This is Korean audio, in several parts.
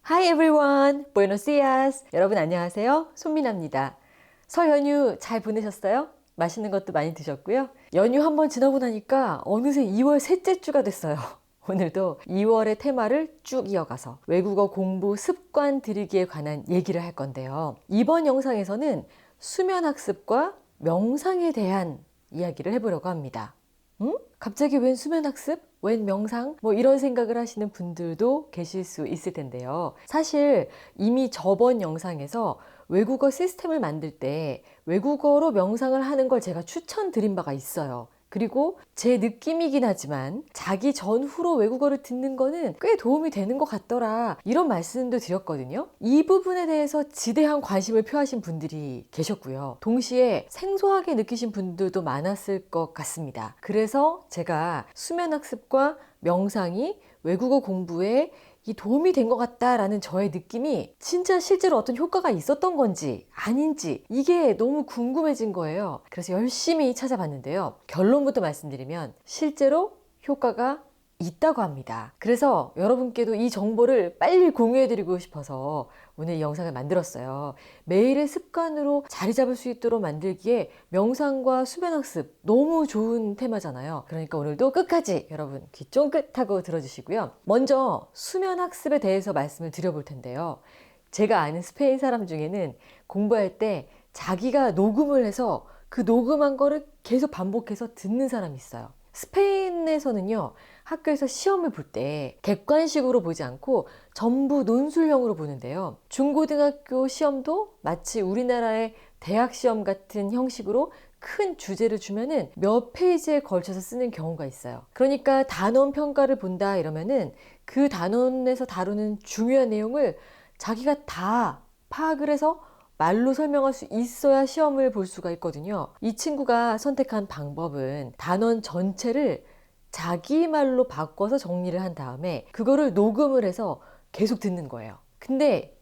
Hi everyone, Buenos dias. 여러분 안녕하세요. 손미나입니다. 설 연휴 잘 보내셨어요? 맛있는 것도 많이 드셨고요. 연휴 한번 지나고 나니까 어느새 2월 셋째 주가 됐어요. 오늘도 2월의 테마를 쭉 이어가서 외국어 공부 습관 들이기에 관한 얘기를 할 건데요. 이번 영상에서는 수면 학습과 명상에 대한 이야기를 해보려고 합니다. 갑자기 웬 수면 학습? 웬 명상? 뭐 이런 생각을 하시는 분들도 계실 수 있을 텐데요. 사실 이미 저번 영상에서 외국어 시스템을 만들 때 외국어로 명상을 하는 걸 제가 추천드린 바가 있어요. 그리고 제 느낌이긴 하지만 자기 전후로 외국어를 듣는 거는 꽤 도움이 되는 것 같더라, 이런 말씀도 드렸거든요. 이 부분에 대해서 지대한 관심을 표하신 분들이 계셨고요. 동시에 생소하게 느끼신 분들도 많았을 것 같습니다. 그래서 제가 수면 학습과 명상이 외국어 공부에 이 도움이 된 것 같다라는 저의 느낌이 진짜 실제로 어떤 효과가 있었던 건지 아닌지 이게 너무 궁금해진 거예요. 그래서 열심히 찾아봤는데요. 결론부터 말씀드리면 실제로 효과가 있다고 합니다. 그래서 여러분께도 이 정보를 빨리 공유해드리고 싶어서 오늘 이 영상을 만들었어요. 매일의 습관으로 자리 잡을 수 있도록 만들기에 명상과 수면학습 너무 좋은 테마잖아요. 그러니까 오늘도 끝까지 여러분 귀 쫑긋 하고 들어주시고요. 먼저 수면학습에 대해서 말씀을 드려볼 텐데요. 제가 아는 스페인 사람 중에는 공부할 때 자기가 녹음을 해서 그 녹음한 거를 계속 반복해서 듣는 사람이 있어요. 스페인에서는요, 학교에서 시험을 볼 때 객관식으로 보지 않고 전부 논술형으로 보는데요. 중고등학교 시험도 마치 우리나라의 대학 시험 같은 형식으로 큰 주제를 주면은 몇 페이지에 걸쳐서 쓰는 경우가 있어요. 그러니까 단원 평가를 본다 이러면은 그 단원에서 다루는 중요한 내용을 자기가 다 파악을 해서 말로 설명할 수 있어야 시험을 볼 수가 있거든요. 이 친구가 선택한 방법은 단원 전체를 자기 말로 바꿔서 정리를 한 다음에 그거를 녹음을 해서 계속 듣는 거예요. 근데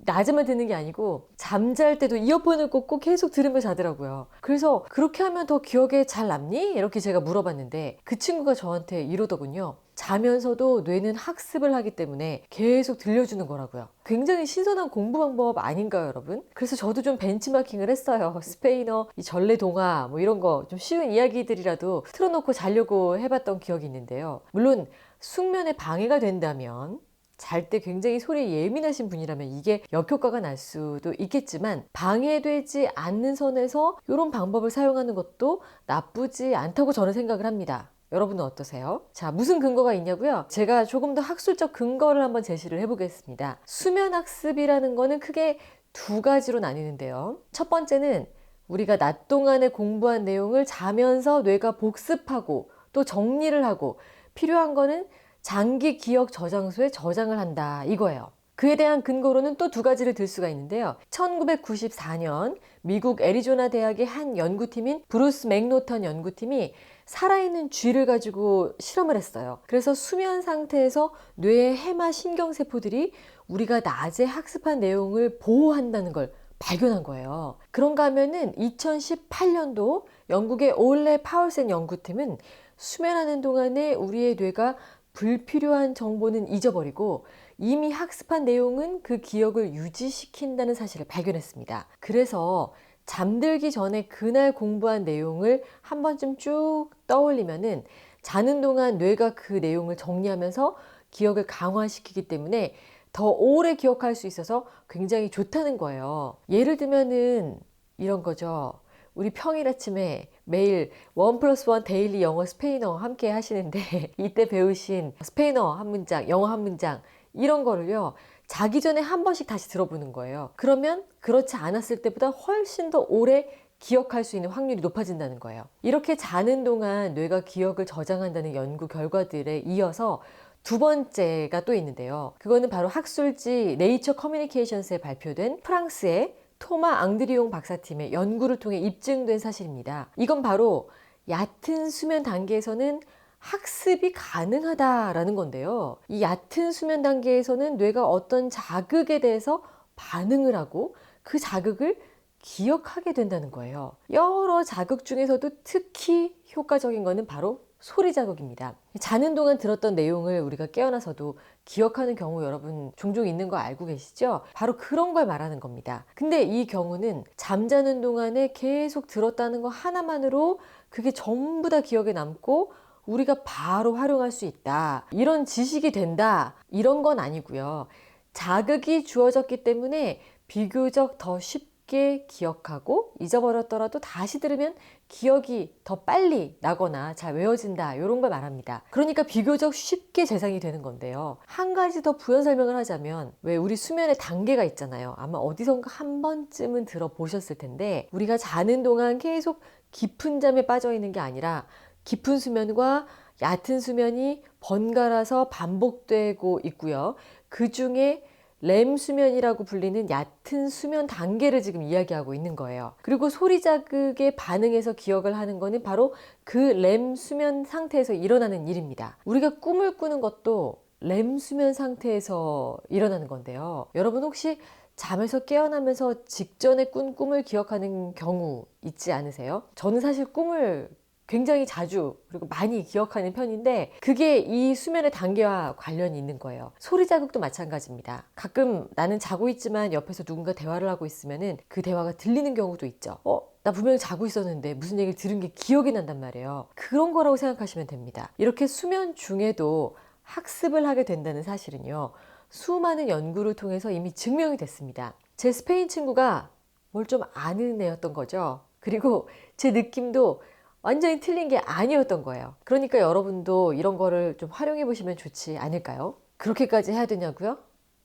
낮에만 듣는 게 아니고 잠잘 때도 이어폰을 꽂고 계속 들으며 자더라고요. 그래서 그렇게 하면 더 기억에 잘 남니? 이렇게 제가 물어봤는데 그 친구가 저한테 이러더군요. 자면서도 뇌는 학습을 하기 때문에 계속 들려주는 거라고요. 굉장히 신선한 공부 방법 아닌가요, 여러분? 그래서 저도 좀 벤치마킹을 했어요. 스페인어, 이 전래동화 뭐 이런 거 좀 쉬운 이야기들이라도 틀어놓고 자려고 해봤던 기억이 있는데요. 물론 숙면에 방해가 된다면, 잘 때 굉장히 소리에 예민하신 분이라면 이게 역효과가 날 수도 있겠지만 방해되지 않는 선에서 이런 방법을 사용하는 것도 나쁘지 않다고 저는 생각을 합니다. 여러분은 어떠세요? 자, 무슨 근거가 있냐고요? 제가 조금 더 학술적 근거를 한번 제시를 해보겠습니다. 수면학습이라는 거는 크게 두 가지로 나뉘는데요. 첫 번째는 우리가 낮 동안에 공부한 내용을 자면서 뇌가 복습하고 또 정리를 하고 필요한 거는 장기 기억 저장소에 저장을 한다 이거예요. 그에 대한 근거로는 또 두 가지를 들 수가 있는데요. 1994년 미국 애리조나 대학의 한 연구팀인 브루스 맥노턴 연구팀이 살아있는 쥐를 가지고 실험을 했어요. 그래서 수면 상태에서 뇌의 해마 신경세포들이 우리가 낮에 학습한 내용을 보호한다는 걸 발견한 거예요. 그런가 하면은 2018년도 영국의 올레 파울센 연구팀은 수면하는 동안에 우리의 뇌가 불필요한 정보는 잊어버리고 이미 학습한 내용은 그 기억을 유지시킨다는 사실을 발견했습니다. 그래서 잠들기 전에 그날 공부한 내용을 한 번쯤 쭉 떠올리면은 자는 동안 뇌가 그 내용을 정리하면서 기억을 강화시키기 때문에 더 오래 기억할 수 있어서 굉장히 좋다는 거예요. 예를 들면은 이런 거죠. 우리 평일 아침에 매일 1+1 데일리 영어 스페인어 함께 하시는데 이때 배우신 스페인어 한 문장, 영어 한 문장 이런 거를요. 자기 전에 한 번씩 다시 들어보는 거예요. 그러면 그렇지 않았을 때보다 훨씬 더 오래 기억할 수 있는 확률이 높아진다는 거예요. 이렇게 자는 동안 뇌가 기억을 저장한다는 연구 결과들에 이어서 두 번째가 또 있는데요. 그거는 바로 학술지 네이처 커뮤니케이션스에 발표된 프랑스의 토마 앙드리옹 박사팀의 연구를 통해 입증된 사실입니다. 이건 바로 얕은 수면 단계에서는 학습이 가능하다라는 건데요. 이 얕은 수면 단계에서는 뇌가 어떤 자극에 대해서 반응을 하고 그 자극을 기억하게 된다는 거예요. 여러 자극 중에서도 특히 효과적인 거는 바로 소리 자극입니다. 자는 동안 들었던 내용을 우리가 깨어나서도 기억하는 경우 여러분 종종 있는 거 알고 계시죠? 바로 그런 걸 말하는 겁니다. 근데 이 경우는 잠자는 동안에 계속 들었다는 거 하나만으로 그게 전부 다 기억에 남고 우리가 바로 활용할 수 있다. 이런 지식이 된다. 이런 건 아니고요. 자극이 주어졌기 때문에 비교적 더 쉽게 기억하고 잊어버렸더라도 다시 들으면 기억이 더 빨리 나거나 잘 외워진다. 이런 걸 말합니다. 그러니까 비교적 쉽게 재생이 되는 건데요. 한 가지 더 부연 설명을 하자면 왜 우리 수면의 단계가 있잖아요. 아마 어디선가 한 번쯤은 들어보셨을 텐데 우리가 자는 동안 계속 깊은 잠에 빠져 있는 게 아니라 깊은 수면과 얕은 수면이 번갈아서 반복되고 있고요. 그 중에 렘 수면이라고 불리는 얕은 수면 단계를 지금 이야기하고 있는 거예요. 그리고 소리 자극에 반응해서 기억을 하는 거는 바로 그 렘 수면 상태에서 일어나는 일입니다. 우리가 꿈을 꾸는 것도 렘 수면 상태에서 일어나는 건데요. 여러분 혹시 잠에서 깨어나면서 직전에 꾼 꿈을 기억하는 경우 있지 않으세요? 저는 사실 꿈을 굉장히 자주 그리고 많이 기억하는 편인데 그게 이 수면의 단계와 관련이 있는 거예요. 소리 자극도 마찬가지입니다. 가끔 나는 자고 있지만 옆에서 누군가 대화를 하고 있으면은 그 대화가 들리는 경우도 있죠. 나 분명히 자고 있었는데 무슨 얘기를 들은 게 기억이 난단 말이에요. 그런 거라고 생각하시면 됩니다. 이렇게 수면 중에도 학습을 하게 된다는 사실은요. 수많은 연구를 통해서 이미 증명이 됐습니다. 제 스페인 친구가 뭘 좀 아는 애였던 거죠. 그리고 제 느낌도 완전히 틀린 게 아니었던 거예요. 그러니까 여러분도 이런 거를 좀 활용해 보시면 좋지 않을까요? 그렇게까지 해야 되냐고요?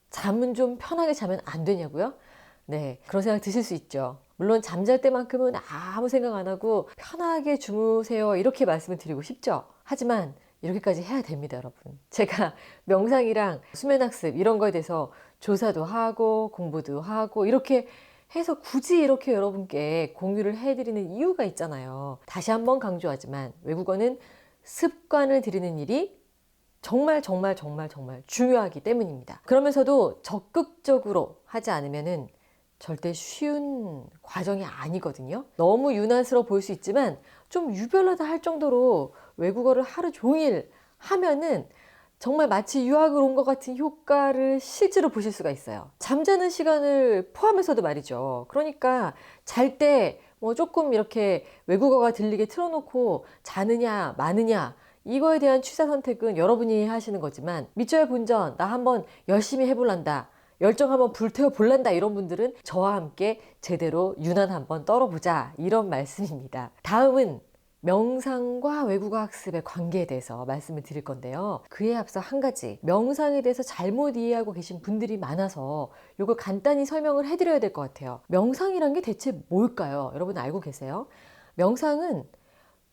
잠은 좀 편하게 자면 안 되냐고요? 네, 그런 생각 드실 수 있죠. 물론 잠잘 때만큼은 아무 생각 안 하고 편하게 주무세요 이렇게 말씀을 드리고 싶죠. 하지만 이렇게까지 해야 됩니다, 여러분. 제가 명상이랑 수면학습 이런 거에 대해서 조사도 하고 공부도 하고 이렇게 해서 굳이 이렇게 여러분께 공유를 해드리는 이유가 있잖아요. 다시 한번 강조하지만 외국어는 습관을 들이는 일이 정말 중요하기 때문입니다. 그러면서도 적극적으로 하지 않으면은 절대 쉬운 과정이 아니거든요. 너무 유난스러워 보일 수 있지만 좀 유별나다 할 정도로 외국어를 하루 종일 하면은 정말 마치 유학을 온 것 같은 효과를 실제로 보실 수가 있어요. 잠자는 시간을 포함해서도 말이죠. 그러니까 잘 때 뭐 조금 이렇게 외국어가 들리게 틀어놓고 자느냐 마느냐 이거에 대한 취사 선택은 여러분이 하시는 거지만 밑줄 본전 나 한번 열심히 해볼란다. 열정 한번 불태워 볼란다 이런 분들은 저와 함께 제대로 유난 한번 떨어보자 이런 말씀입니다. 다음은 명상과 외국어 학습의 관계에 대해서 말씀을 드릴 건데요. 그에 앞서 한 가지 명상에 대해서 잘못 이해하고 계신 분들이 많아서 이걸 간단히 설명을 해드려야 될 것 같아요. 명상이란 게 대체 뭘까요? 여러분 알고 계세요? 명상은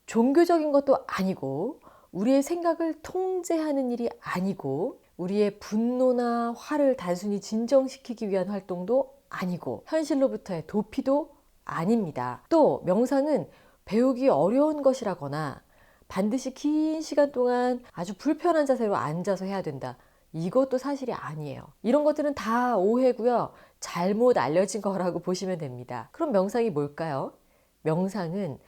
종교적인 것도 아니고 우리의 생각을 통제하는 일이 아니고 우리의 분노나 화를 단순히 진정시키기 위한 활동도 아니고 현실로부터의 도피도 아닙니다. 또 명상은 배우기 어려운 것이라거나 반드시 긴 시간 동안 아주 불편한 자세로 앉아서 해야 된다. 이것도 사실이 아니에요. 이런 것들은 다 오해고요. 잘못 알려진 거라고 보시면 됩니다. 그럼 명상이 뭘까요? 명상은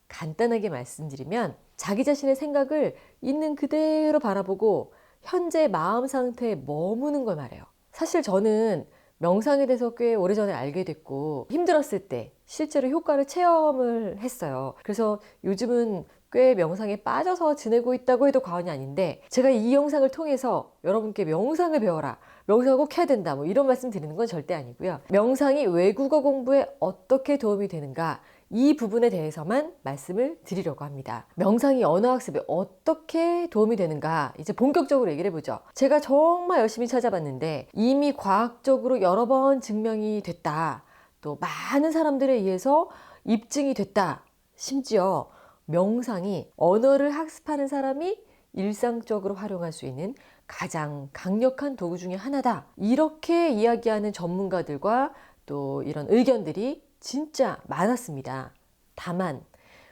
간단하게 말씀드리면 자기 자신의 생각을 있는 그대로 바라보고 현재 마음 상태에 머무는 걸 말해요. 사실 저는 명상에 대해서 꽤 오래전에 알게 됐고 힘들었을 때 실제로 효과를 체험을 했어요. 그래서 요즘은 꽤 명상에 빠져서 지내고 있다고 해도 과언이 아닌데 제가 이 영상을 통해서 여러분께 명상을 배워라. 명상을 꼭 해야 된다. 뭐 이런 말씀 드리는 건 절대 아니고요. 명상이 외국어 공부에 어떻게 도움이 되는가 이 부분에 대해서만 말씀을 드리려고 합니다. 명상이 언어학습에 어떻게 도움이 되는가 이제 본격적으로 얘기를 해보죠. 제가 정말 열심히 찾아봤는데 이미 과학적으로 여러 번 증명이 됐다. 또 많은 사람들에 의해서 입증이 됐다. 심지어 명상이 언어를 학습하는 사람이 일상적으로 활용할 수 있는 가장 강력한 도구 중에 하나다. 이렇게 이야기하는 전문가들과 또 이런 의견들이 진짜 많았습니다. 다만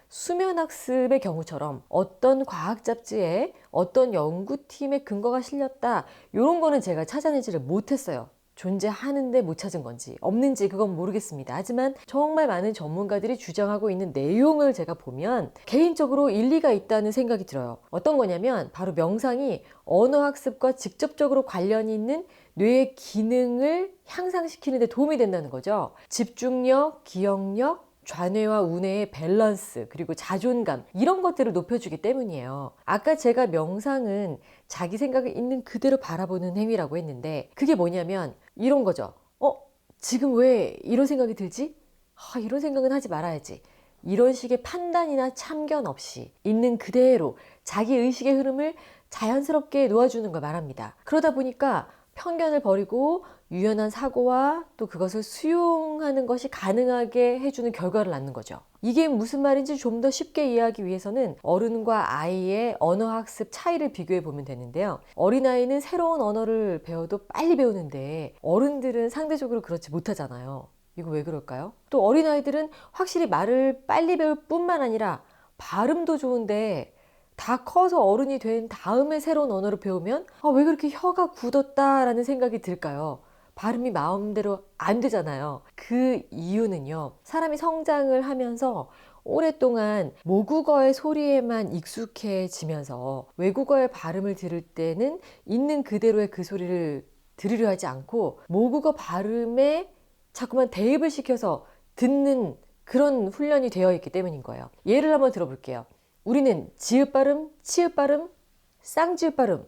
수면학습의 경우처럼 어떤 과학 잡지에 어떤 연구팀의 근거가 실렸다 이런 거는 제가 찾아내지를 못했어요. 존재하는데 못 찾은 건지 없는지 그건 모르겠습니다. 하지만 정말 많은 전문가들이 주장하고 있는 내용을 제가 보면 개인적으로 일리가 있다는 생각이 들어요. 어떤 거냐면 바로 명상이 언어학습과 직접적으로 관련이 있는 뇌의 기능을 향상시키는 데 도움이 된다는 거죠. 집중력, 기억력, 좌뇌와 우뇌의 밸런스, 그리고 자존감, 이런 것들을 높여주기 때문이에요. 아까 제가 명상은 자기 생각을 있는 그대로 바라보는 행위라고 했는데 그게 뭐냐면 이런 거죠. 지금 왜 이런 생각이 들지? 이런 생각은 하지 말아야지. 이런 식의 판단이나 참견 없이 있는 그대로 자기 의식의 흐름을 자연스럽게 놓아주는 걸 말합니다. 그러다 보니까 편견을 버리고 유연한 사고와 또 그것을 수용하는 것이 가능하게 해주는 결과를 낳는 거죠. 이게 무슨 말인지 좀 더 쉽게 이해하기 위해서는 어른과 아이의 언어학습 차이를 비교해 보면 되는데요. 어린아이는 새로운 언어를 배워도 빨리 배우는데 어른들은 상대적으로 그렇지 못하잖아요. 이거 왜 그럴까요? 또 어린아이들은 확실히 말을 빨리 배울 뿐만 아니라 발음도 좋은데 다 커서 어른이 된 다음에 새로운 언어를 배우면 왜 그렇게 혀가 굳었다라는 생각이 들까요? 발음이 마음대로 안 되잖아요. 그 이유는요. 사람이 성장을 하면서 오랫동안 모국어의 소리에만 익숙해지면서 외국어의 발음을 들을 때는 있는 그대로의 그 소리를 들으려 하지 않고 모국어 발음에 자꾸만 대입을 시켜서 듣는 그런 훈련이 되어 있기 때문인 거예요. 예를 한번 들어볼게요. 우리는 지읒 발음, 치읒 발음, 쌍지읒 발음,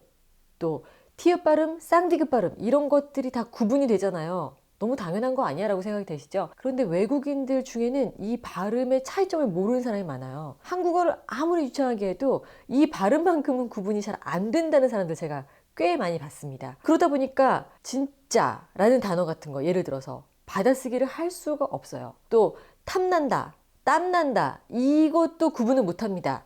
또 티읒 발음, 쌍디귿 발음 이런 것들이 다 구분이 되잖아요. 너무 당연한 거 아니야 라고 생각이 되시죠? 그런데 외국인들 중에는 이 발음의 차이점을 모르는 사람이 많아요. 한국어를 아무리 유창하게 해도 이 발음만큼은 구분이 잘 안 된다는 사람들 제가 꽤 많이 봤습니다. 그러다 보니까 진짜 라는 단어 같은 거 예를 들어서 받아쓰기를 할 수가 없어요. 또 탐난다, 땀난다 이것도 구분을 못합니다.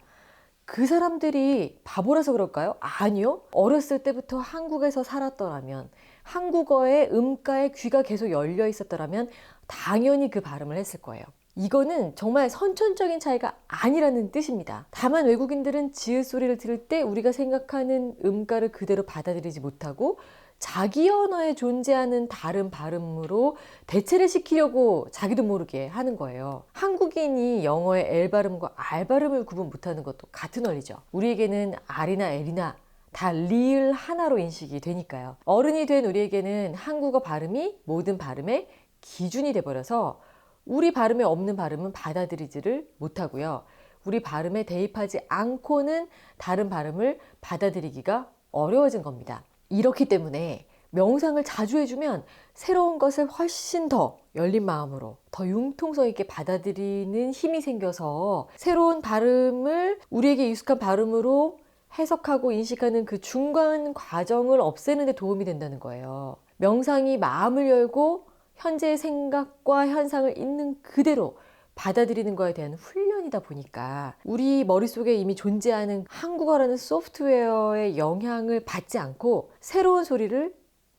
그 사람들이 바보라서 그럴까요? 아니요. 어렸을 때부터 한국에서 살았더라면 한국어의 음가에 귀가 계속 열려 있었더라면 당연히 그 발음을 했을 거예요. 이거는 정말 선천적인 차이가 아니라는 뜻입니다. 다만 외국인들은 지읒 소리를 들을 때 우리가 생각하는 음가를 그대로 받아들이지 못하고 자기 언어에 존재하는 다른 발음으로 대체를 시키려고 자기도 모르게 하는 거예요. 한국인이 영어의 L 발음과 R 발음을 구분 못하는 것도 같은 원리죠. 우리에게는 R이나 L이나 다 리을 하나로 인식이 되니까요. 어른이 된 우리에게는 한국어 발음이 모든 발음의 기준이 돼버려서 우리 발음에 없는 발음은 받아들이지를 못하고요. 우리 발음에 대입하지 않고는 다른 발음을 받아들이기가 어려워진 겁니다. 이렇기 때문에 명상을 자주 해주면 새로운 것을 훨씬 더 열린 마음으로 더 융통성 있게 받아들이는 힘이 생겨서 새로운 발음을 우리에게 익숙한 발음으로 해석하고 인식하는 그 중간 과정을 없애는 데 도움이 된다는 거예요. 명상이 마음을 열고 현재의 생각과 현상을 있는 그대로 받아들이는 거에 대한 훈련이다 보니까 우리 머릿속에 이미 존재하는 한국어라는 소프트웨어의 영향을 받지 않고 새로운 소리를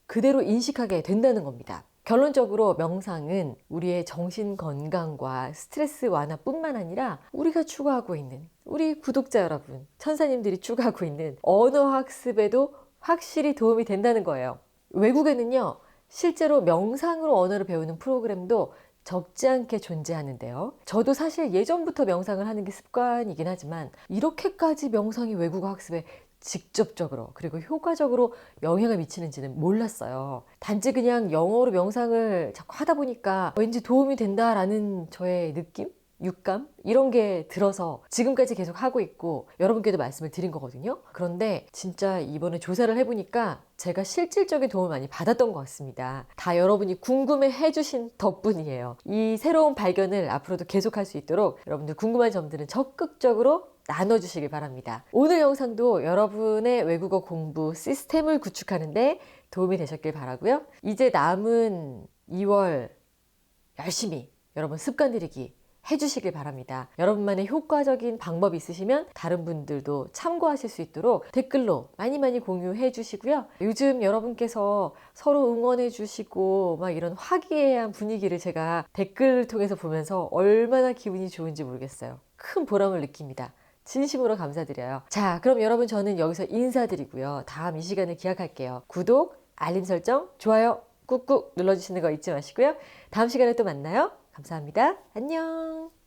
그대로 인식하게 된다는 겁니다. 결론적으로 명상은 우리의 정신 건강과 스트레스 완화뿐만 아니라 우리가 추구하고 있는 우리 구독자 여러분, 천사님들이 추구하고 있는 언어 학습에도 확실히 도움이 된다는 거예요. 외국에는요, 실제로 명상으로 언어를 배우는 프로그램도 적지 않게 존재하는데요. 저도 사실 예전부터 명상을 하는 게 습관이긴 하지만 이렇게까지 명상이 외국어 학습에 직접적으로 그리고 효과적으로 영향을 미치는지는 몰랐어요. 단지 그냥 영어로 명상을 자꾸 하다 보니까 왠지 도움이 된다라는 저의 느낌? 육감? 이런 게 들어서 지금까지 계속 하고 있고 여러분께도 말씀을 드린 거거든요. 그런데 진짜 이번에 조사를 해보니까 제가 실질적인 도움을 많이 받았던 것 같습니다. 다 여러분이 궁금해 해주신 덕분이에요. 이 새로운 발견을 앞으로도 계속할 수 있도록 여러분들 궁금한 점들은 적극적으로 나눠주시길 바랍니다. 오늘 영상도 여러분의 외국어 공부 시스템을 구축하는데 도움이 되셨길 바라고요. 이제 남은 2월 열심히 여러분 습관 들이기 해주시길 바랍니다. 여러분만의 효과적인 방법이 있으시면 다른 분들도 참고하실 수 있도록 댓글로 많이 공유해 주시고요. 요즘 여러분께서 서로 응원해 주시고 막 이런 화기애애한 분위기를 제가 댓글을 통해서 보면서 얼마나 기분이 좋은지 모르겠어요. 큰 보람을 느낍니다. 진심으로 감사드려요. 자, 그럼 여러분 저는 여기서 인사드리고요. 다음 이 시간을 기약할게요. 구독, 알림 설정, 좋아요 꾹꾹 눌러주시는 거 잊지 마시고요. 다음 시간에 또 만나요. 감사합니다. 안녕.